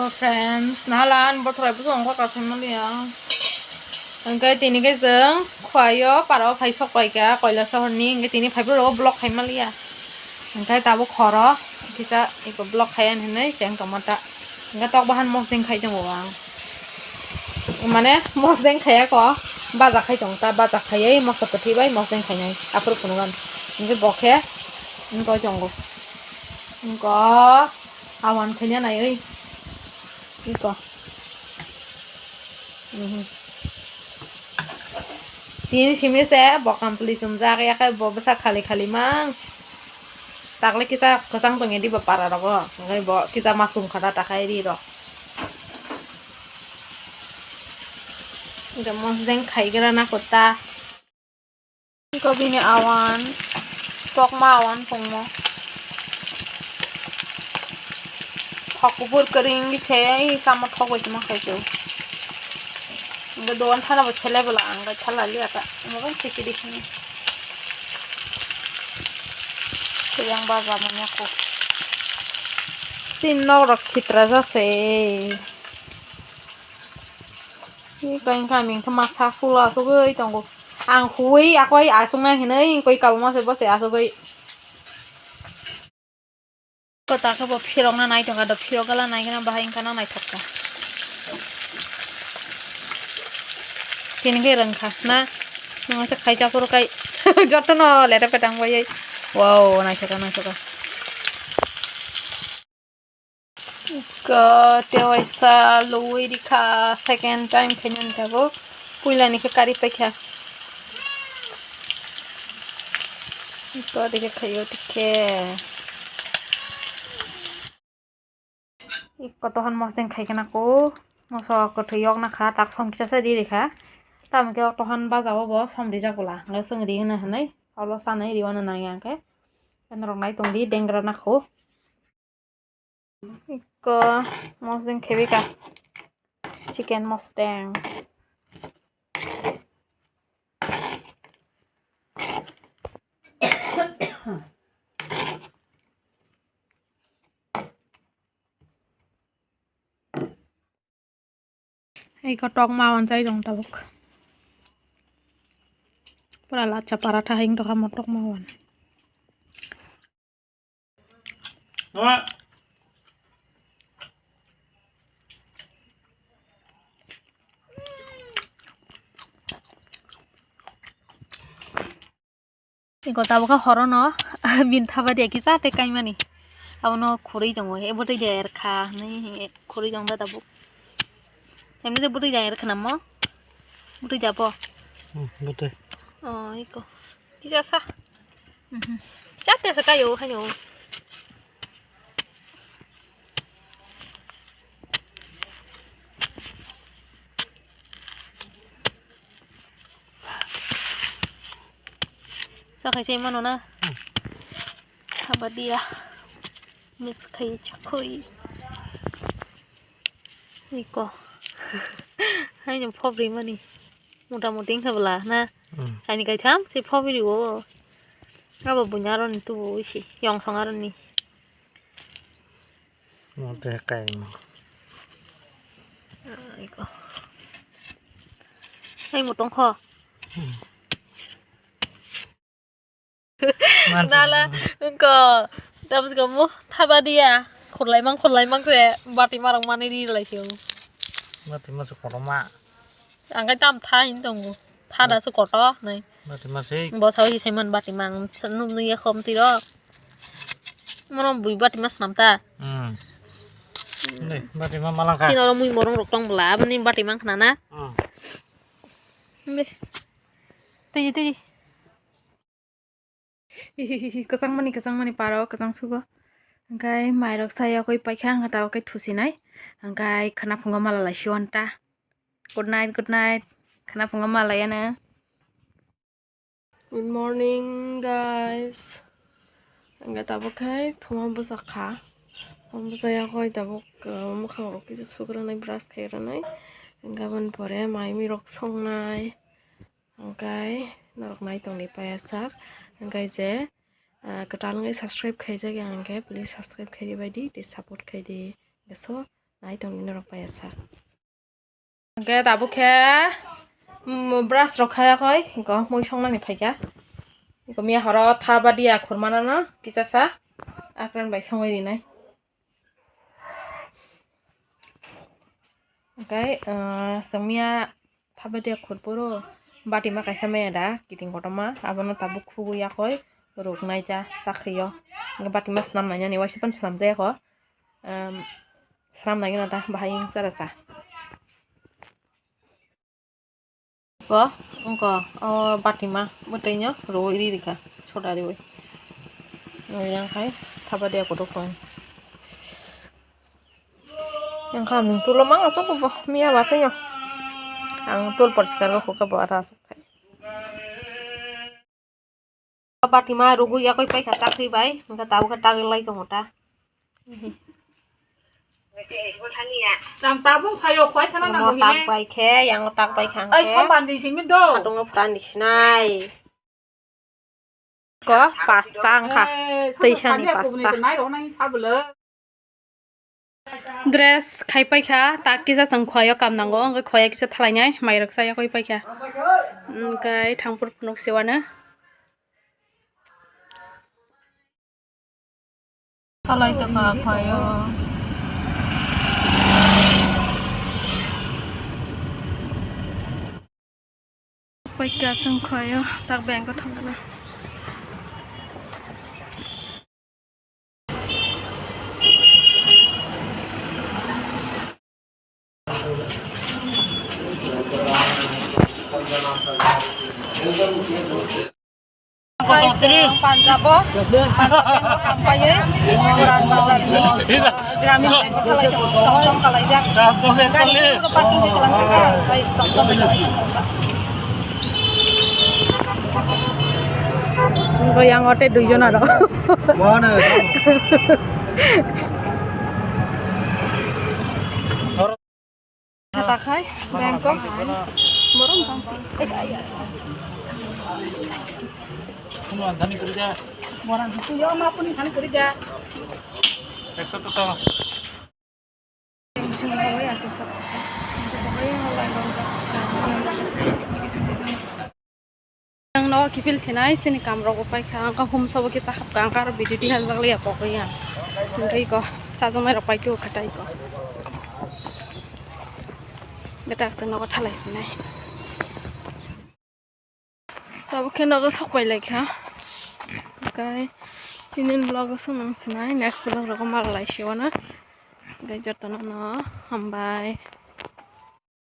friends nalan bothrai busong ko ka family cái tini cái dương khoai yo para phải sọc phải cả coi là sao hơn cái tini phải bro block hay mà lia cái tao bốc khó đó kita ikut block hay anh này xem tomato cái tao bahan mos deng khai trong bawang mana mos deng khai có bazar khai trong ta bazar khai ấy mos seperti bay mos deng khai này aku punukan cái bok ya có trong có awan khai này ơi có Tin sini saya bakal beli sumjar ya kayak bawa besar kali-kali mang. Takle kita kesang pengen di bapara dong, nggak bawa kita masuk kata tak kayak di dong. Udah mau sedang kayak gara nak kota. Kau bini awan, tok awan pungmo. Thok bubur kering gitu, sama thok itu mah kayak gitu. Enggak doan thana ba chele bala anga thala liya ta mogan chiki dikhni yang baza manya ko tin no rak chitra ja se ni kain kaming thama sa khula so gei tong ang khui akoi a sung na hinai koi ka ma se bo se a so gei ko ta ka bo phirong na nai tong ka do phiro kala nai kana bahain kana nai thakka Kini cái rừng khát na, nó sẽ khai cho cái giọt nó lại đẹp petang vậy, wow, này chắc cái, cái tiêu isa lui đi cả second time khenyan thabo, puila ni cái kari pe kya, cái đi cái khayo tikke, cái tohan moseng khai cái nako, moso cái thuyok na kha tak phong cha sa di đi kha. Tam cái tohan bazao bo somri jagola ngai seng ri na hanai alo sanai ri wana nang cái rong nai tong di dengra na kho ko mosdeng khebi ka chicken mosdeng ai có tong ma wan chai dong tabuk pura lacha paratha hing to kam tok mawan Iko tabu ka horo no bin thaba de ki sa te kai mani awno khuri jong e botai jair kha nei khuri jong da tabu emni de botai jair khana mo botai jabo botai iko bisa sa chate sa kayo hayo sao khai xem nó na thaba dia mix khai chakoi iko hai nhom phop ri mani mudah-mudahan sebelah na ini kai tham si phop video ngaba bunyaron tu isi yang sangaron ni mau teh kai iko hai một tong kho Nala, engkau, tapi kamu thaba dia, khulai mang se, bati marang mani di lai siu. Bati masuk korma. Angkai tam thain tong, thada su koto, nai. Bati masih. Bawa tahu sih semen bati mang, senum nuya kom tiro. Mana bui bati mas namta. Nih, bati mang malang kah. Cina orang mui morong roktong belah, benih bati mang kenana. Nih, tuji. Kesang mani paro kesang sugo angkai mairok saya koi paikang atau kai thusinai angkai khana phunga mala la shiwanta good night khana phunga mala yana good morning guys angkai tabuk kai thuma busakha saya koi tabuk mukhang rok ki sugranai brush khai ranai gaban pore mai mi rok songnai angkai narok nai tong ni payasak angkai je ketal ngai subscribe khai ja yang angkai please subscribe khai di badi di support khai di geso Nai dong ini rok paya sak. Oke tabu ke brush rok kaya koi ko mui song nang ni phaika. Ko mia horo thaba dia khurmana na kisa sa akran bai songoi ri nai. Oke semia thaba dia khurpuro bati ma kaisa me da kiting kotoma abono tabu khugu ya koi rok nai ja sakhiyo. Nge bati ma snam nanya ni waisipan snam jaya ko. Seram lagi nata bahayang serasa. Wah, engkau batima betulnya roh iri dika, छोटा रे yang kai thaba dia kodokon. Yang kami tu lemang acok apa mia batenya. Ang tul ପରିଷ୍କାର ko ka bara saktai. Batima rugu ya koi pai khatak ri bai, engka tahu ka tagil lai ka mota. Làm tao cũng phải học quay thế nào Mau tak bai ke, yang tak bai khang ai ke. sao bạn đi xin biết đâu Satu ngepran di sini. Ko pasta angka. Station ni pasta. Dress khai pai kha tak kisa sang khoyo kam nango ang khoya kisa thlainai mai raksa ya koi pai kha. Kai thangpur punok sewana. Thalai ta ka khoyo. Pai ka sang khoyo tak beng ko thangana. Panjabo, Panjabo kampanye, ukuran bazar ini, Gramin tolong kalau aja. Kan itu parking di kelang kelang, baik tolong. Enggak yang ote dujon ada. Mana? Kata kai, Bangkok, Morong Bangkok. Semua dhani kerja Morang itu ya ma pun kan kerja. 100 to Musim hawa ya sukses. Yang no kipil cina sini kamera ko pai khang ka hum sabo ke sahab ka kar biditi hal jagli apo ko ya. Ngai ko sajong mai pai ko khatai ko. Beta se no ko thalai sinai. Tabu ke no ko sok pai lai kha. Kai inin vlog so nang sinai next vlog ro ko mar lai shiwana. Gai jotana no hambai.